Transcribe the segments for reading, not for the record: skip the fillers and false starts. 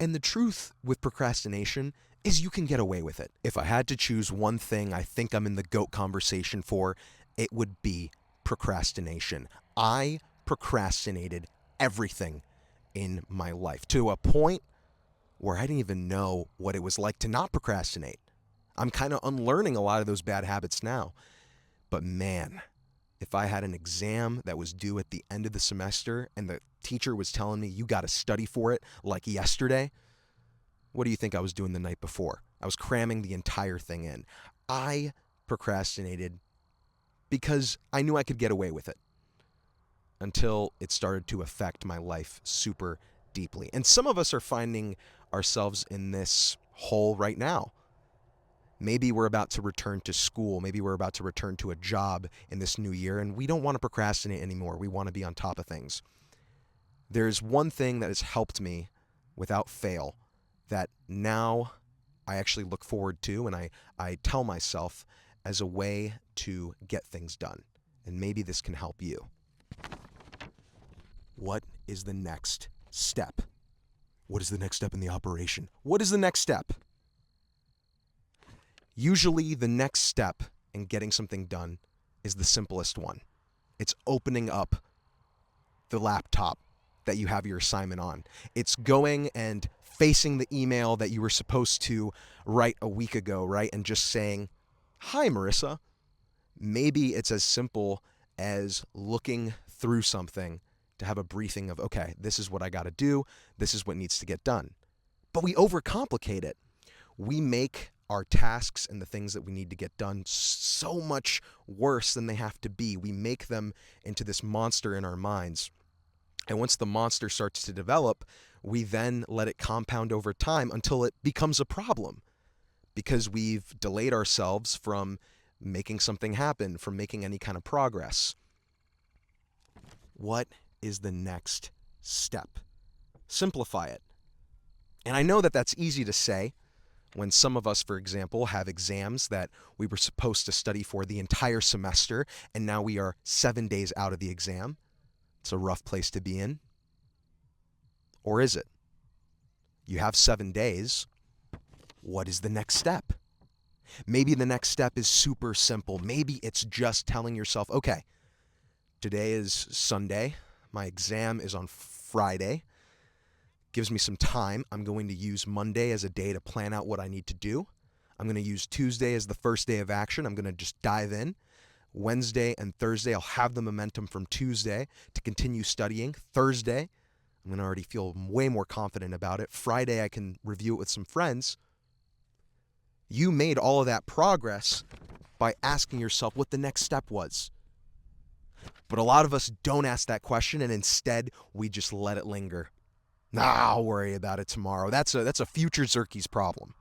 And the truth with procrastination is you can get away with it. If I had to choose one thing I think I'm in the GOAT conversation for, it would be procrastination. I procrastinated everything in my life to a point where I didn't even know what it was like to not procrastinate. I'm kind of unlearning a lot of those bad habits now. But man, if I had an exam that was due at the end of the semester and the teacher was telling me you got to study for it like yesterday, what do you think I was doing the night before? I was cramming the entire thing in. I procrastinated because I knew I could get away with it until it started to affect my life super deeply. And some of us are finding ourselves in this hole right now. Maybe we're about to return to school. Maybe we're about to return to a job in this new year, and we don't want to procrastinate anymore. We want to be on top of things. There's one thing that has helped me without fail that now I actually look forward to, and I tell myself as a way to get things done. And maybe this can help you. What is the next step? What is the next step in the operation? What is the next step? Usually the next step in getting something done is the simplest one. It's opening up the laptop that you have your assignment on. It's going and facing the email that you were supposed to write a week ago, right? And just saying, "Hi, Marissa." Maybe it's as simple as looking through something to have a briefing of, okay, this is what I got to do. This is what needs to get done. But we overcomplicate it. We make our tasks and the things that we need to get done so much worse than they have to be. We make them into this monster in our minds. And once the monster starts to develop, we then let it compound over time until it becomes a problem because we've delayed ourselves from making something happen, from making any kind of progress. What is the next step? Simplify it. And I know that that's easy to say when some of us, for example, have exams that we were supposed to study for the entire semester, and now we are 7 days out of the exam. It's a rough place to be in. Or is it? You have 7 days. What is the next step? Maybe the next step is super simple. Maybe it's just telling yourself, okay, today is Sunday. My exam is on Friday. Gives me some time. I'm going to use Monday as a day to plan out what I need to do. I'm going to use Tuesday as the first day of action. I'm going to just dive in. Wednesday and Thursday, I'll have the momentum from Tuesday to continue studying. Thursday, I'm going to already feel way more confident about it. Friday, I can review it with some friends. You made all of that progress by asking yourself what the next step was. But a lot of us don't ask that question, and instead, we just let it linger. Nah, I'll worry about it tomorrow. That's a future Zerky's problem.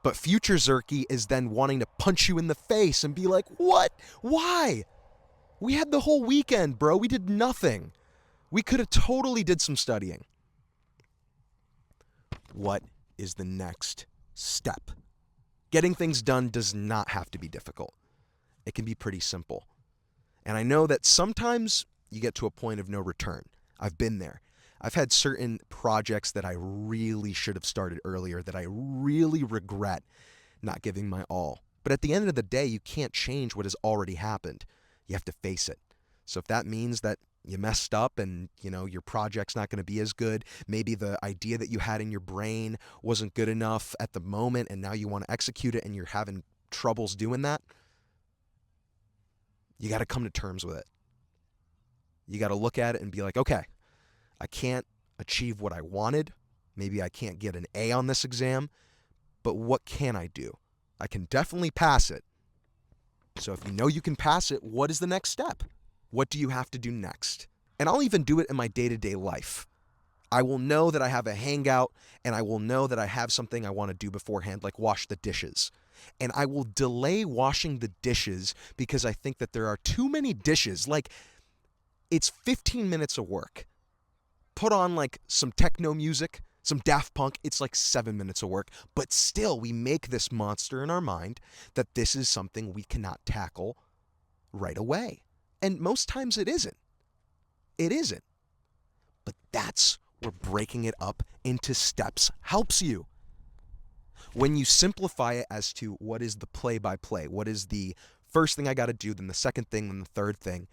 But future Zerky is then wanting to punch you in the face and be like, what? Why? We had the whole weekend, bro. We did nothing. We could have totally did some studying. What is the next step? Getting things done does not have to be difficult. It can be pretty simple. And I know that sometimes you get to a point of no return. I've been there. I've had certain projects that I really should have started earlier that I really regret not giving my all. But at the end of the day, you can't change what has already happened. You have to face it. So if that means that you messed up and, your project's not going to be as good, maybe the idea that you had in your brain wasn't good enough at the moment and now you want to execute it and you're having troubles doing that, you got to come to terms with it. You got to look at it and be like, okay, I can't achieve what I wanted. Maybe I can't get an A on this exam, but what can I do? I can definitely pass it. So if you know you can pass it, what is the next step? What do you have to do next? And I'll even do it in my day-to-day life. I will know that I have a hangout, and I will know that I have something I want to do beforehand, like wash the dishes. And I will delay washing the dishes because I think that there are too many dishes. Like, it's 15 minutes of work. Put on like some techno music, some Daft Punk, it's like 7 minutes of work. But still, we make this monster in our mind that this is something we cannot tackle right away. And most times it isn't. It isn't. But that's where breaking it up into steps helps you. When you simplify it as to what is the play-by-play, what is the first thing I got to do, then the second thing, then the third thing,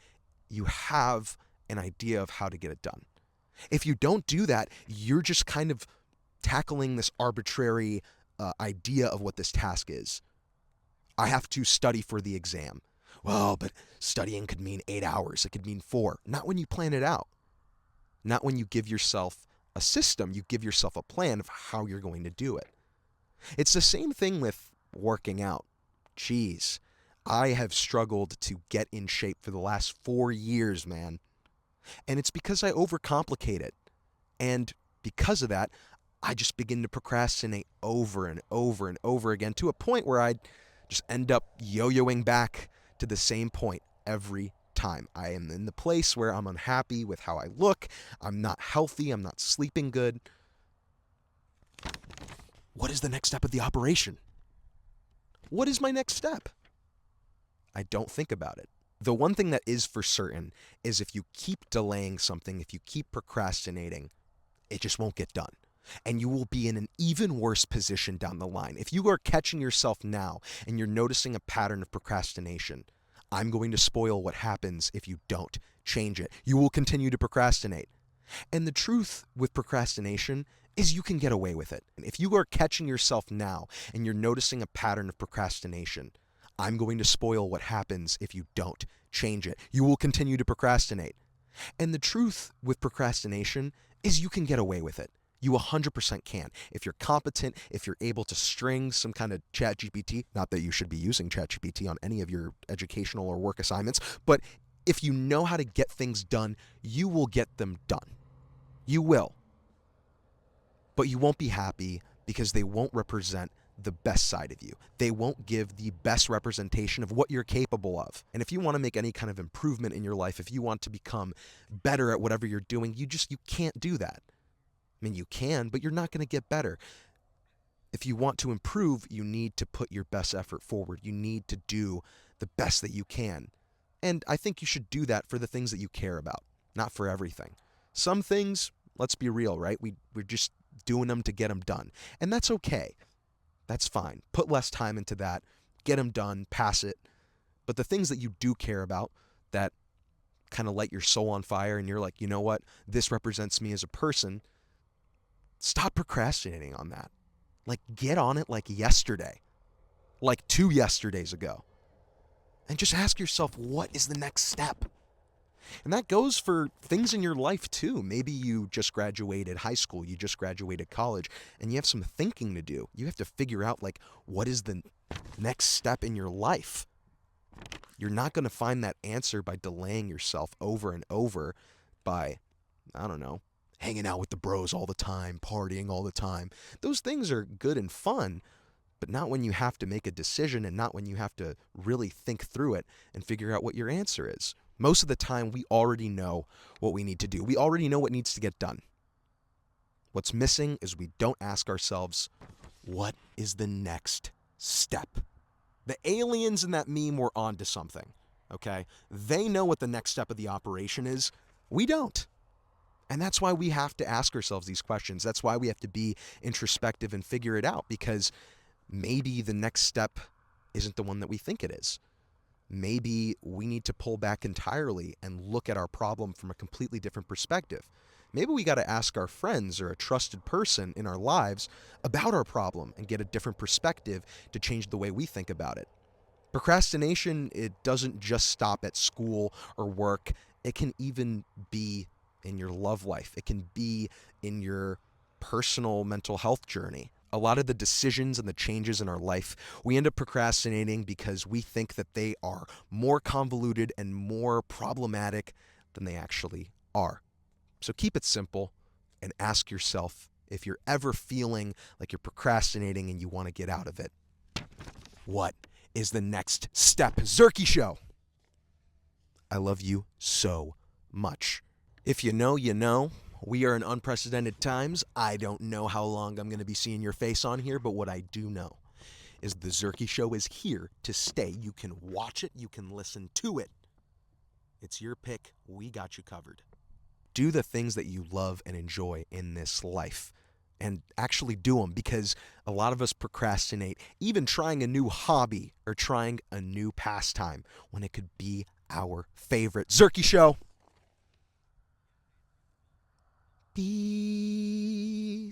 you have an idea of how to get it done. If you don't do that, you're just kind of tackling this arbitrary idea of what this task is. I have to study for the exam. Well, but studying could mean 8 hours. It could mean 4. Not when you plan it out. Not when you give yourself a system. You give yourself a plan of how you're going to do it. It's the same thing with working out. Jeez, I have struggled to get in shape for the last 4 years, man. And it's because I overcomplicate it. And because of that, I just begin to procrastinate over and over and over again to a point where I just end up yo-yoing back to the same point every time. I am in the place where I'm unhappy with how I look. I'm not healthy. I'm not sleeping good. What is the next step of the operation? What is my next step? I don't think about it. The one thing that is for certain is if you keep delaying something, if you keep procrastinating, it just won't get done. And you will be in an even worse position down the line. If you are catching yourself now and you're noticing a pattern of procrastination, I'm going to spoil what happens if you don't change it. You will continue to procrastinate. And the truth with procrastination is you can get away with it. If you are catching yourself now and you're noticing a pattern of procrastination, I'm going to spoil what happens if you don't change it. You will continue to procrastinate. And the truth with procrastination is you can get away with it. You 100% can. If you're competent, if you're able to string some kind of ChatGPT, not that you should be using ChatGPT on any of your educational or work assignments, but if you know how to get things done, you will get them done. You will. But you won't be happy because they won't represent the best side of you. They won't give the best representation of what you're capable of. And if you want to make any kind of improvement in your life, if you want to become better at whatever you're doing, you can't do that. I mean, you can, but you're not going to get better. If you want to improve, you need to put your best effort forward. You need to do the best that you can. And I think you should do that for the things that you care about, not for everything. Some things, let's be real, right? We're just doing them to get them done. And that's okay. That's fine. Put less time into that. Get them done. Pass it. But the things that you do care about, that kind of light your soul on fire and you're like, you know what? This represents me as a person. Stop procrastinating on that. Like, get on it like yesterday. Like 2 yesterdays ago. And just ask yourself, what is the next step? And that goes for things in your life too. Maybe you just graduated high school, you just graduated college, and you have some thinking to do. You have to figure out, like, what is the next step in your life? You're not going to find that answer by delaying yourself over and over by, I don't know, hanging out with the bros all the time, partying all the time. Those things are good and fun, but not when you have to make a decision and not when you have to really think through it and figure out what your answer is. Most of the time, we already know what we need to do. We already know what needs to get done. What's missing is we don't ask ourselves, what is the next step? The aliens in that meme were onto something, okay? They know what the next step of the operation is. We don't. And that's why we have to ask ourselves these questions. That's why we have to be introspective and figure it out, because maybe the next step isn't the one that we think it is. Maybe we need to pull back entirely and look at our problem from a completely different perspective. Maybe we got to ask our friends or a trusted person in our lives about our problem and get a different perspective to change the way we think about it. Procrastination, it doesn't just stop at school or work. It can even be in your love life. It can be in your personal mental health journey. A lot of the decisions and the changes in our life, we end up procrastinating because we think that they are more convoluted and more problematic than they actually are. So keep it simple and ask yourself, if you're ever feeling like you're procrastinating and you want to get out of it, what is the next step? Zerky Show. I love you so much. If you know, you know. We are in unprecedented times. I don't know how long I'm going to be seeing your face on here, but what I do know is the Zerky Show is here to stay. You can watch it. You can listen to it. It's your pick. We got you covered. Do the things that you love and enjoy in this life and actually do them, because a lot of us procrastinate even trying a new hobby or trying a new pastime when it could be our favorite. Zerky Show. Peace.